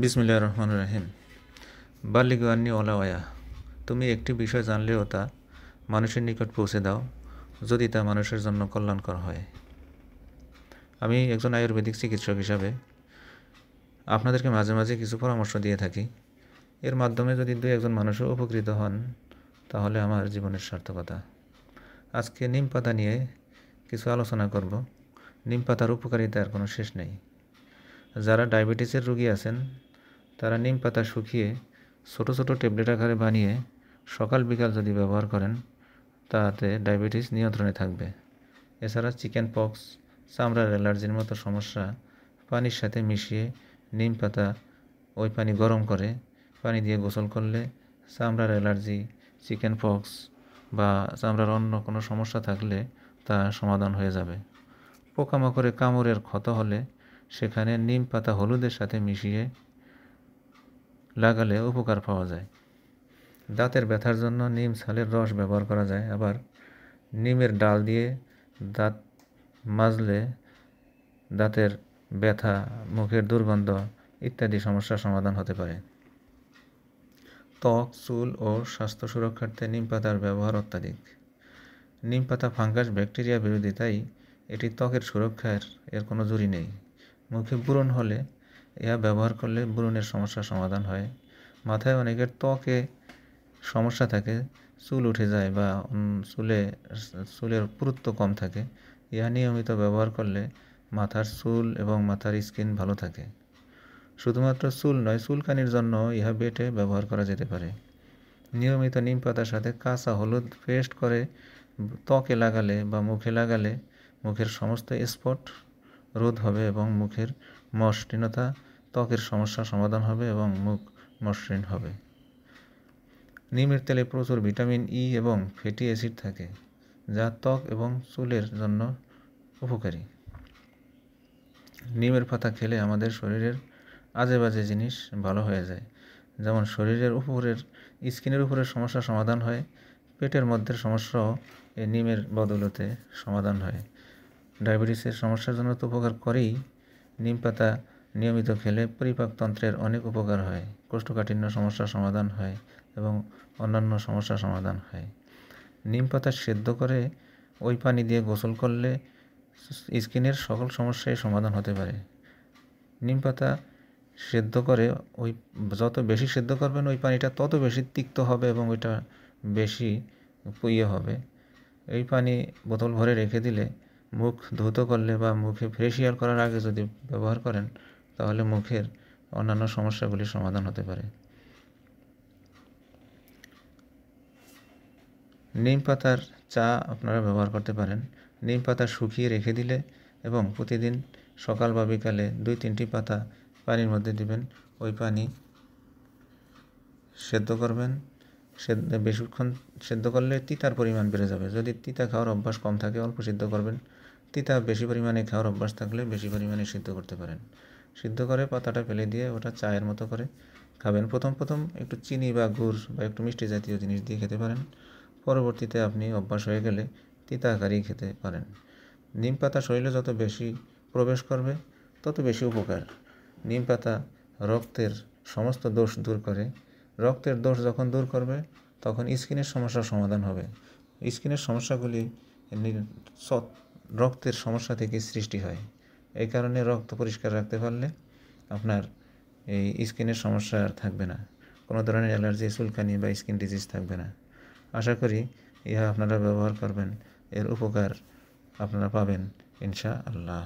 বিসমিল্লাহির রহমানির রহিম। বাল্লিগু আন্নী ওয়ালাউ আয়া। তুমি একটি বিষয় জানলেও তা মানুষের নিকট পৌঁছে দাও, যদি তা মানুষের জন্য কল্যাণকর হয়। আমি একজন আয়ুর্বেদিক চিকিৎসক হিসাবে আপনাদেরকে মাঝে মাঝে কিছু পরামর্শ দিয়ে থাকি। এর মাধ্যমে যদি দুই একজন মানুষও উপকৃত হন, তাহলে আমার জীবনের সার্থকতা। আজকে নিম পাতা নিয়ে কিছু আলোচনা করব। নিম পাতার উপকারিতার কোনো শেষ নেই। যারা ডায়াবেটিসের রোগী আছেন, তারা নিম পাতা শুকিয়ে ছোট ছোট ট্যাবলেট আকারে বানিয়ে সকাল বিকাল যদি ব্যবহার করেন, তাতে ডায়াবেটিস নিয়ন্ত্রণে থাকবে। এছাড়া চিকেন পক্স, চামড়ার অ্যালার্জির মতো সমস্যা পানির সাথে মিশিয়ে নিম পাতা ওই পানি গরম করে পানি দিয়ে গোসল করলে চামড়ার অ্যালার্জি, চিকেন পক্স বা চামড়ার অন্য কোনো সমস্যা থাকলে তা সমাধান হয়ে যাবে। পোকামাকড়ে কামড়ের ক্ষত হলে সেখানে নিম পাতা হলুদের সাথে মিশিয়ে লাগালে উপকার পাওয়া যায়। দাঁতের ব্যথার জন্য নিম ছালের রস ব্যবহার করা যায়। আবার নিমের ডাল দিয়ে দাঁত মাজলে দাঁতের ব্যথা, মুখের দুর্গন্ধ ইত্যাদি সমস্যার সমাধান হতে পারে। ত্বক, চুল ও স্বাস্থ্য সুরক্ষার্থে নিম পাতার ব্যবহার অত্যাধিক। নিম পাতা ফাঙ্গাস, ব্যাকটেরিয়া বিরোধী, তাই এটি ত্বকের সুরক্ষার এর কোনো জুড়ি নেই। মুখে ব্রণ হলে ইহা ব্যবহার করলে ব্রণের সমস্যার সমাধান হয়। মাথায় অনেকের ত্বকে সমস্যা থাকে, চুল উঠে যায় বা চুলের পুরুত্ব কম থাকে, ইহা নিয়মিত ব্যবহার করলে মাথার চুল এবং মাথার স্কিন ভালো থাকে। শুধুমাত্র চুল নয়, চুলকানির জন্য ইহা বেটে ব্যবহার করা যেতে পারে। নিয়মিত নিম পাতার সাথে কাঁচা হলুদ পেস্ট করে ত্বকে লাগালে বা মুখে লাগালে মুখের সমস্ত স্পট রোধ হবে এবং মুখের মসৃণতা, ত্বকের সমস্যার সমাধান হবে এবং মুখ মসৃণ হবে। নিমের তেলে প্রচুর ভিটামিন ই এবং ফ্যাটি অ্যাসিড থাকে, যা ত্বক এবং চুলের জন্য উপকারী। নিমের পাতা খেলে আমাদের শরীরের আজে বাজে জিনিস ভালো হয়ে যায়। যেমন শরীরের উপরের স্কিনের উপরের সমস্যার সমাধান হয়, পেটের মধ্যের সমস্যাও এই নিমের বদৌলতে সমাধান হয়। ডায়াবেটিসের সমস্যার জন্য তো উপকার করেই, নিম পাতা নিয়মিত খেলে পরিপাকতন্ত্রের অনেক উপকার হয়, কোষ্ঠকাঠিন্য সমস্যার সমাধান হয় এবং অন্যান্য সমস্যার সমাধান হয়। নিম পাতা সেদ্ধ করে ওই পানি দিয়ে গোসল করলে স্কিনের সকল সমস্যাই সমাধান হতে পারে। নিম পাতা সেদ্ধ করে যত বেশি সেদ্ধ করবেন ওই পানিটা তত বেশি তিক্ত হবে এবং ওইটা বেশি হবে। এই পানি বোতল ভরে রেখে দিলে মুখ ধৌত করলে বা মুখে ফেসিয়াল করার আগে যদি ব্যবহার করেন, তাহলে মুখের অন্যান্য সমস্যাগুলির সমাধান হতে পারে। নিম পাতার চা আপনারা ব্যবহার করতে পারেন। নিম পাতা শুকিয়ে রেখে দিলে এবং প্রতিদিন সকাল বা বিকালে 2-3টি পাতা পানির মধ্যে দিবেন, ওই পানি সেদ্ধ করবেন। বেশিক্ষণ সেদ্ধ করলে তিতার পরিমাণ বেড়ে যাবে। যদি তিতা খাওয়ার অভ্যাস কম থাকে, অল্প সিদ্ধ করবেন। তিতা বেশি পরিমাণে খাওয়ার অভ্যাস থাকলে বেশি পরিমাণে সিদ্ধ করতে পারেন। সিদ্ধ করে পাতাটা ফেলে দিয়ে ওটা চায়ের মতো করে খাবেন। প্রথম একটু চিনি বা গুড় বা একটু মিষ্টি জাতীয় জিনিস দিয়ে খেতে পারেন। পরবর্তীতে আপনি অভ্যাস হয়ে গেলে তিতা আকারেই খেতে পারেন। নিম পাতা শরীরে যত বেশি প্রবেশ করবে তত বেশি উপকার। নিম পাতা রক্তের সমস্ত দোষ দূর করে। রক্তের দোষ যখন দূর করবে, তখন স্কিনের সমস্যার সমাধান হবে। স্কিনের সমস্যাগুলি রক্তের সমস্যা থেকে সৃষ্টি হয়। এই কারণে রক্ত পরিষ্কার রাখতে পারলে আপনার এই স্কিনের সমস্যা আর থাকবে না, কোনো ধরনের অ্যালার্জি, চুলকানি বা স্কিন ডিজিজ থাকবে না। আশা করি ইহা আপনারা ব্যবহার করবেন, এর উপকার আপনারা পাবেন ইনশাআল্লাহ।